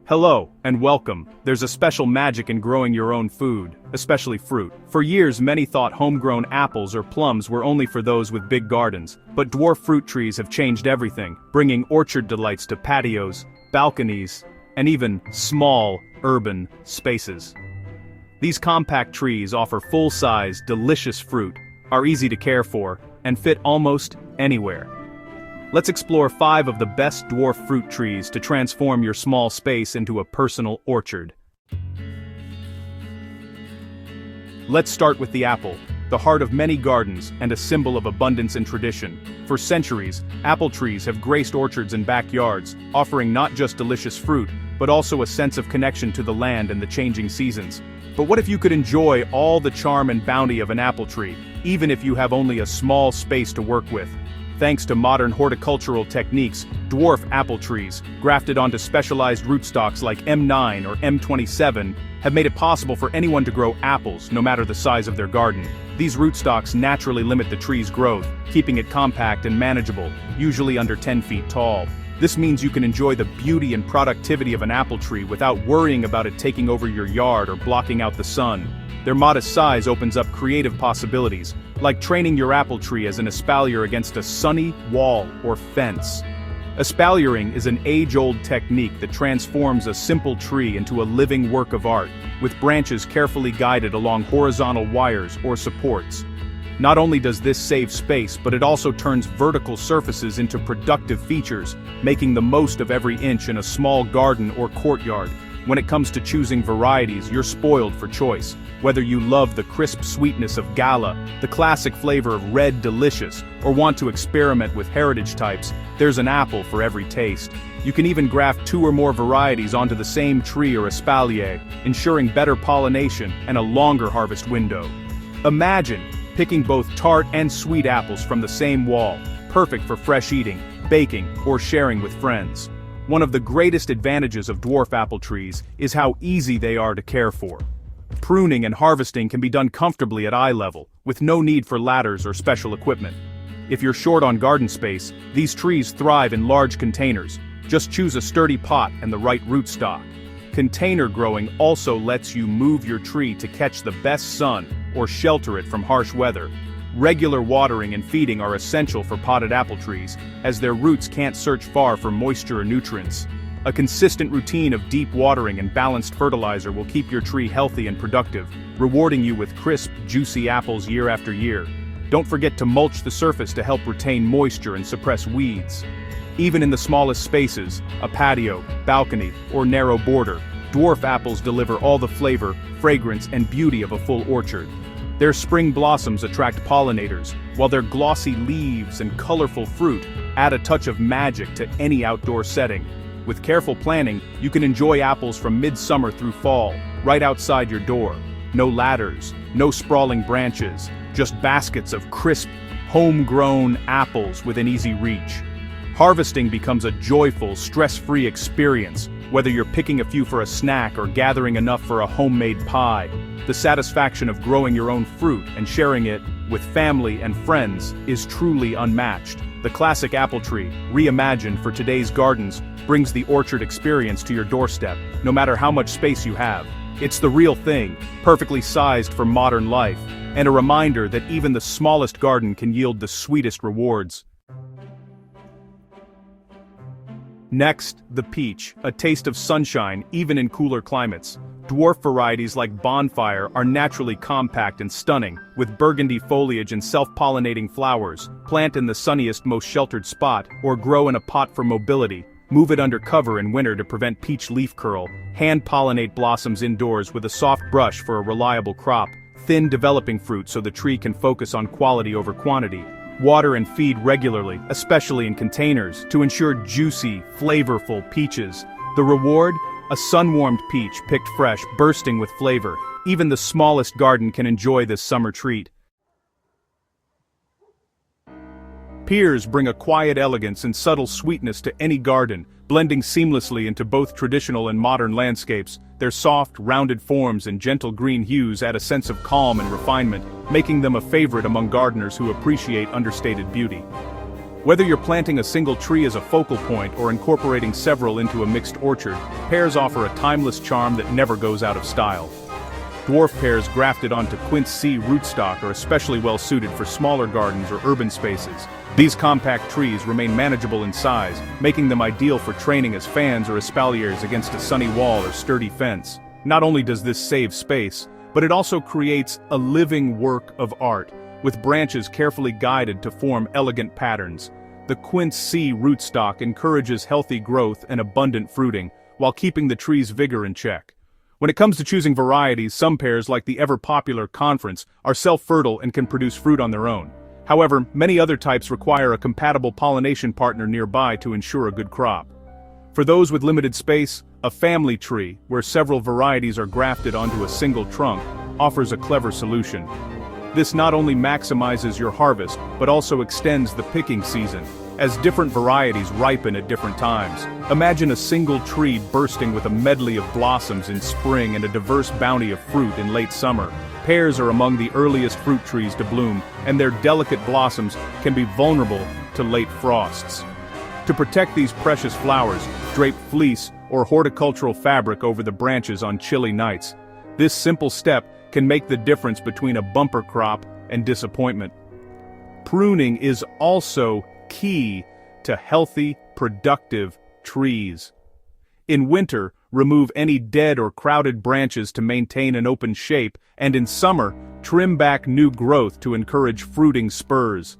Hello, and welcome. There's a special magic in growing your own food, especially fruit. For years, many thought homegrown apples or plums were only for those with big gardens, but dwarf fruit trees have changed everything, bringing orchard delights to patios, balconies, and even small, urban spaces. These compact trees offer full-size, delicious fruit, are easy to care for, and fit almost anywhere. Let's explore 5 of the best dwarf fruit trees to transform your small space into a personal orchard. Let's start with the apple, the heart of many gardens and a symbol of abundance and tradition. For centuries, apple trees have graced orchards and backyards, offering not just delicious fruit, but also a sense of connection to the land and the changing seasons. But what if you could enjoy all the charm and bounty of an apple tree, even if you have only a small space to work with? Thanks to modern horticultural techniques, dwarf apple trees, grafted onto specialized rootstocks like M9 or M27, have made it possible for anyone to grow apples, no matter the size of their garden. These rootstocks naturally limit the tree's growth, keeping it compact and manageable, usually under 10 feet tall. This means you can enjoy the beauty and productivity of an apple tree without worrying about it taking over your yard or blocking out the sun. Their modest size opens up creative possibilities, like training your apple tree as an espalier against a sunny wall or fence. Espaliering is an age-old technique that transforms a simple tree into a living work of art, with branches carefully guided along horizontal wires or supports. Not only does this save space, but it also turns vertical surfaces into productive features, making the most of every inch in a small garden or courtyard. When it comes to choosing varieties, you're spoiled for choice. Whether you love the crisp sweetness of Gala, the classic flavor of Red Delicious, or want to experiment with heritage types, there's an apple for every taste. You can even graft 2 or more varieties onto the same tree or espalier, ensuring better pollination and a longer harvest window. Imagine picking both tart and sweet apples from the same wall, perfect for fresh eating, baking, or sharing with friends. One of the greatest advantages of dwarf apple trees is how easy they are to care for. Pruning and harvesting can be done comfortably at eye level, with no need for ladders or special equipment. If you're short on garden space, these trees thrive in large containers. Just choose a sturdy pot and the right rootstock. Container growing also lets you move your tree to catch the best sun or shelter it from harsh weather. Regular watering and feeding are essential for potted apple trees, as their roots can't search far for moisture or nutrients. A consistent routine of deep watering and balanced fertilizer will keep your tree healthy and productive, rewarding you with crisp, juicy apples year after year. Don't forget to mulch the surface to help retain moisture and suppress weeds. Even in the smallest spaces, a patio, balcony, or narrow border, dwarf apples deliver all the flavor, fragrance, and beauty of a full orchard. Their spring blossoms attract pollinators, while their glossy leaves and colorful fruit add a touch of magic to any outdoor setting. With careful planning, you can enjoy apples from midsummer through fall, right outside your door. No ladders, no sprawling branches, just baskets of crisp, homegrown apples within easy reach. Harvesting becomes a joyful, stress-free experience, whether you're picking a few for a snack or gathering enough for a homemade pie. The satisfaction of growing your own fruit and sharing it with family and friends is truly unmatched. The classic apple tree, reimagined for today's gardens, brings the orchard experience to your doorstep, no matter how much space you have. It's the real thing, perfectly sized for modern life, and a reminder that even the smallest garden can yield the sweetest rewards. Next, the peach, a taste of sunshine even in cooler climates. Dwarf varieties like Bonfire are naturally compact and stunning, with burgundy foliage and self-pollinating flowers. Plant in the sunniest, most sheltered spot, or grow in a pot for mobility. Move it under cover in winter to prevent peach leaf curl. Hand-pollinate blossoms indoors with a soft brush for a reliable crop. Thin developing fruit so the tree can focus on quality over quantity. Water and feed regularly, especially in containers, to ensure juicy, flavorful peaches. The reward? A sun-warmed peach picked fresh, bursting with flavor. Even the smallest garden can enjoy this summer treat. Pears bring a quiet elegance and subtle sweetness to any garden, blending seamlessly into both traditional and modern landscapes. Their soft, rounded forms and gentle green hues add a sense of calm and refinement, making them a favorite among gardeners who appreciate understated beauty. Whether you're planting a single tree as a focal point or incorporating several into a mixed orchard, pears offer a timeless charm that never goes out of style. Dwarf pears grafted onto quince C rootstock are especially well suited for smaller gardens or urban spaces. These compact trees remain manageable in size, making them ideal for training as fans or espaliers against a sunny wall or sturdy fence. Not only does this save space, but it also creates a living work of art, with branches carefully guided to form elegant patterns. The quince C rootstock encourages healthy growth and abundant fruiting, while keeping the tree's vigor in check. When it comes to choosing varieties, some pears, like the ever-popular Conference, are self-fertile and can produce fruit on their own. However, many other types require a compatible pollination partner nearby to ensure a good crop. For those with limited space, a family tree, where several varieties are grafted onto a single trunk, offers a clever solution. This not only maximizes your harvest, but also extends the picking season, as different varieties ripen at different times. Imagine a single tree bursting with a medley of blossoms in spring and a diverse bounty of fruit in late summer. Pears are among the earliest fruit trees to bloom, and their delicate blossoms can be vulnerable to late frosts. To protect these precious flowers, drape fleece or horticultural fabric over the branches on chilly nights. This simple step can make the difference between a bumper crop and disappointment. Pruning is also key to healthy, productive trees. In winter, remove any dead or crowded branches to maintain an open shape, and in summer, trim back new growth to encourage fruiting spurs.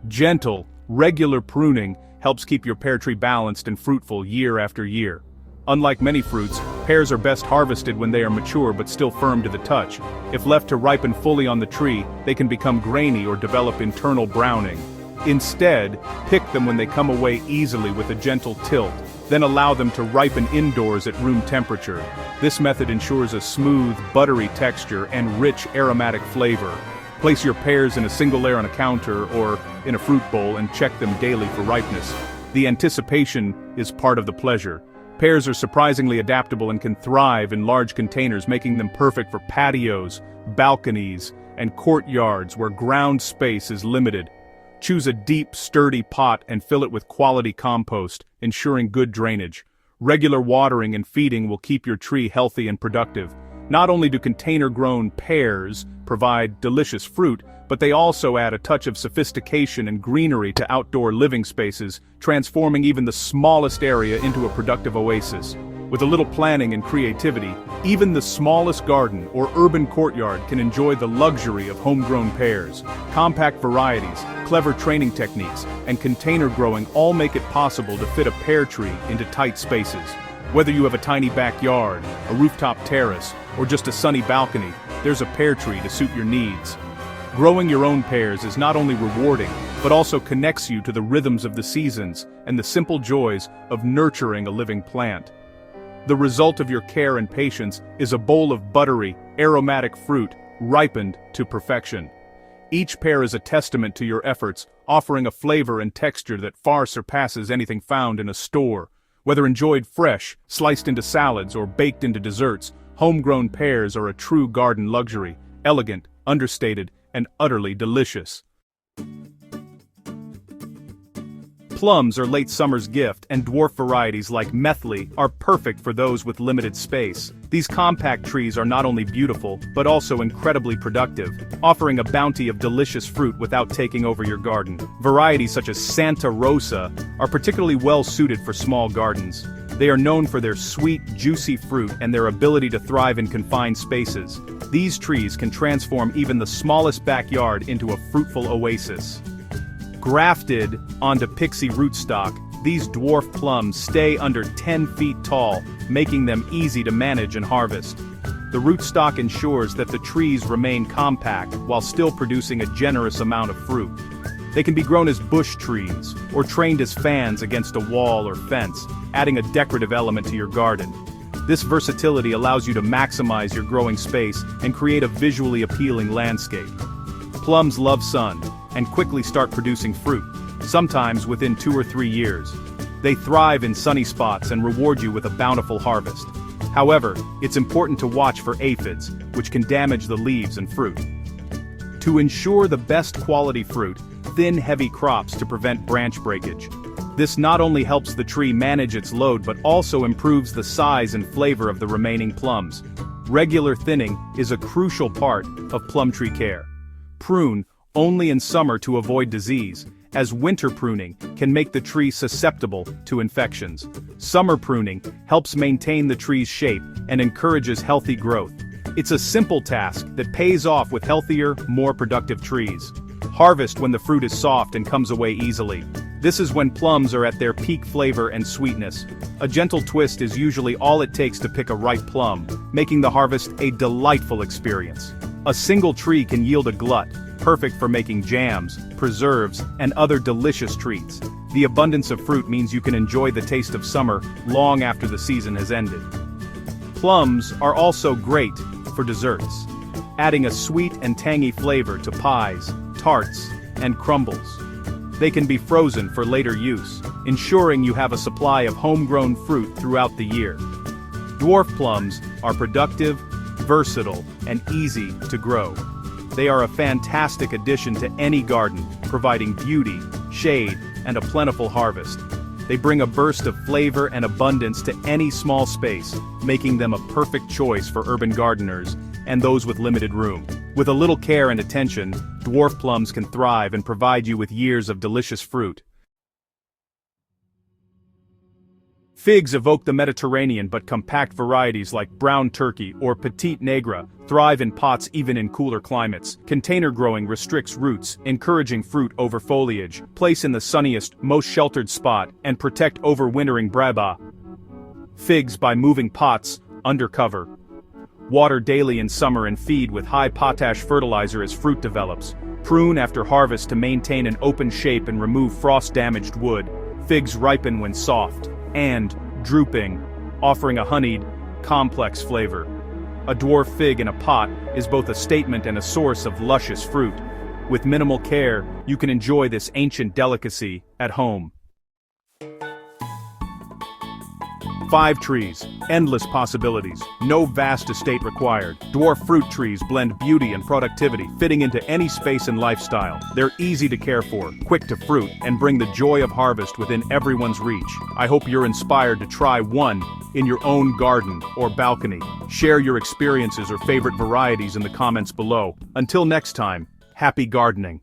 Gentle, regular pruning helps keep your pear tree balanced and fruitful year after year. Unlike many fruits, pears are best harvested when they are mature but still firm to the touch. If left to ripen fully on the tree, they can become grainy or develop internal browning. Instead, pick them when they come away easily with a gentle tilt, then allow them to ripen indoors at room temperature. This method ensures a smooth, buttery texture and rich aromatic flavor. Place your pears in a single layer on a counter or in a fruit bowl and check them daily for ripeness. The anticipation is part of the pleasure. Pears are surprisingly adaptable and can thrive in large containers, making them perfect for patios, balconies, and courtyards where ground space is limited. Choose a deep, sturdy pot and fill it with quality compost, ensuring good drainage. Regular watering and feeding will keep your tree healthy and productive. Not only do container-grown pears provide delicious fruit, but they also add a touch of sophistication and greenery to outdoor living spaces, transforming even the smallest area into a productive oasis. With a little planning and creativity, even the smallest garden or urban courtyard can enjoy the luxury of homegrown pears. Compact varieties, clever training techniques, and container growing all make it possible to fit a pear tree into tight spaces. Whether you have a tiny backyard, a rooftop terrace, or just a sunny balcony, there's a pear tree to suit your needs. Growing your own pears is not only rewarding, but also connects you to the rhythms of the seasons and the simple joys of nurturing a living plant. The result of your care and patience is a bowl of buttery, aromatic fruit, ripened to perfection. Each pear is a testament to your efforts, offering a flavor and texture that far surpasses anything found in a store. Whether enjoyed fresh, sliced into salads, or baked into desserts, homegrown pears are a true garden luxury, elegant, understated, and utterly delicious. Plums are late summer's gift, and dwarf varieties like Methley are perfect for those with limited space. These compact trees are not only beautiful, but also incredibly productive, offering a bounty of delicious fruit without taking over your garden. Varieties such as Santa Rosa are particularly well suited for small gardens. They are known for their sweet, juicy fruit and their ability to thrive in confined spaces. These trees can transform even the smallest backyard into a fruitful oasis. Grafted onto pixie rootstock, these dwarf plums stay under 10 feet tall, making them easy to manage and harvest. The rootstock ensures that the trees remain compact while still producing a generous amount of fruit. They can be grown as bush trees, or trained as fans against a wall or fence, adding a decorative element to your garden. This versatility allows you to maximize your growing space and create a visually appealing landscape. Plums love sun, and quickly start producing fruit, sometimes within 2 or 3 years. They thrive in sunny spots and reward you with a bountiful harvest. However, it's important to watch for aphids, which can damage the leaves and fruit. To ensure the best quality fruit, thin, heavy crops to prevent branch breakage. This not only helps the tree manage its load but also improves the size and flavor of the remaining plums. Regular thinning is a crucial part of plum tree care. Prune only in summer to avoid disease, as winter pruning can make the tree susceptible to infections. Summer pruning helps maintain the tree's shape and encourages healthy growth. It's a simple task that pays off with healthier, more productive trees. Harvest when the fruit is soft and comes away easily. This is when plums are at their peak flavor and sweetness. A gentle twist is usually all it takes to pick a ripe plum, making the harvest a delightful experience. A single tree can yield a glut, perfect for making jams, preserves, and other delicious treats. The abundance of fruit means you can enjoy the taste of summer long after the season has ended. Plums are also great for desserts, adding a sweet and tangy flavor to pies, tarts, and crumbles. They can be frozen for later use, ensuring you have a supply of homegrown fruit throughout the year. Dwarf plums are productive, versatile, and easy to grow. They are a fantastic addition to any garden, providing beauty, shade, and a plentiful harvest. They bring a burst of flavor and abundance to any small space, making them a perfect choice for urban gardeners and those with limited room. With a little care and attention, dwarf plums can thrive and provide you with years of delicious fruit. Figs evoke the Mediterranean, but compact varieties like brown turkey or petite negra thrive in pots even in cooler climates. Container growing restricts roots, encouraging fruit over foliage. Place in the sunniest, most sheltered spot, and protect overwintering braba. Figs by moving pots, under cover. Water daily in summer and feed with high potash fertilizer as fruit develops. Prune after harvest to maintain an open shape and remove frost-damaged wood. Figs ripen when soft and drooping, offering a honeyed, complex flavor. A dwarf fig in a pot is both a statement and a source of luscious fruit. With minimal care, you can enjoy this ancient delicacy at home. 5 trees, endless possibilities, no vast estate required. Dwarf fruit trees blend beauty and productivity, fitting into any space and lifestyle. They're easy to care for, quick to fruit, and bring the joy of harvest within everyone's reach. I hope you're inspired to try one in your own garden or balcony. Share your experiences or favorite varieties in the comments below. Until next time, happy gardening.